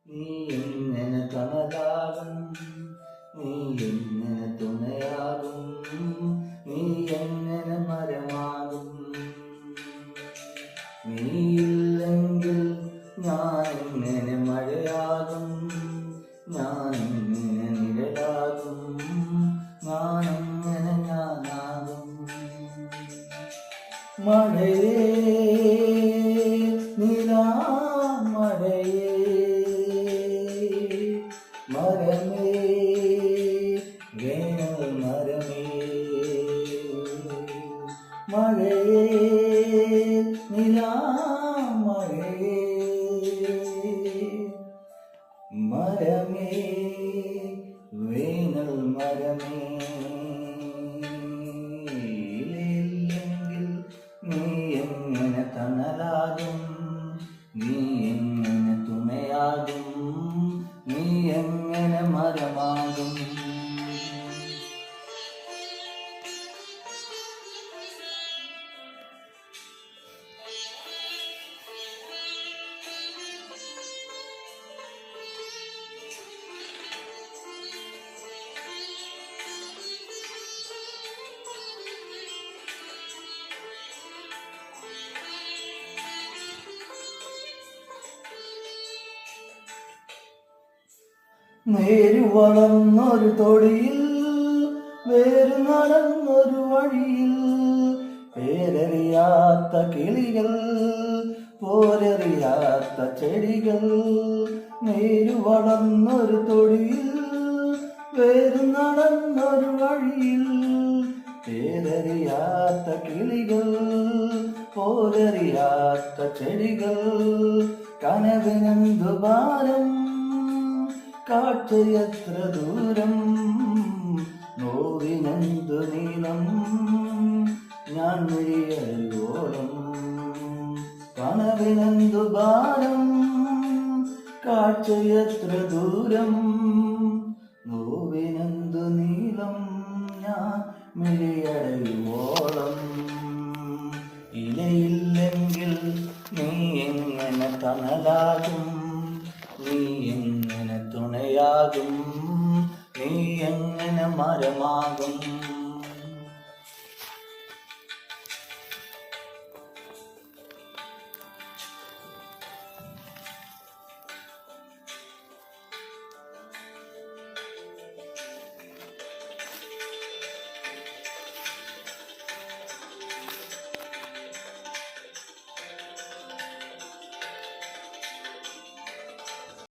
നീ എങ്ങനെ തണലാകും, നീ എങ്ങനെ തുണയാകും, നീ എങ്ങനെ മരമാകും. നീയില്ലെങ്കിൽ ഞാൻ എങ്ങനെ മഴയാകും, ഞാൻ എങ്ങനെ നിഴലാകും, ഞാൻ എങ്ങനെ ഞാനാകും. മഴയേ നിലാമഴയേ, മരമേ വേനൽ മരമേ. മഴയേ നിലാമഴയേ, മരമേ വേനൽ മരമേ. ഇല്ലെങ്കിൽ നീ എങ്ങനെ തണലാകും, നീ എങ്ങനെ തുണയാകും, നീ എങ്ങനെ മരമാകും. നേരു വളർന്നൊരു തൊടിയിൽ, വേരു നടന്നൊരു വഴിയിൽ, പേരറിയാത്ത കിളികൾ, പോരറിയാത്ത ചെടികൾ. നേരു വളർന്നൊരു തൊടിയിൽ, വേരു നടന്നൊരു വഴിയിൽ, പേരറിയാത്ത കിളികൾ, പോരറിയാത്ത ചെടികൾ. കനവിനെന്തു ഭാരം, കാഴ്ചയെത്ര ദൂരം, നോവിനെന്തു നീളം, ഞാൻ മിഴിയറിയോളം. കനവിനെന്തു ഭാരം, കാഴ്ചയെത്ര ദൂരം, നോവിനെന്തു നീളം, ഞാൻ മിഴിയറിയോളം. ഇലയില്ലെങ്കിൽ നീ എങ്ങനെ തണലാകും, നീ എങ്ങനെ തുണയാകും, നീ എങ്ങനെ മരമാകും.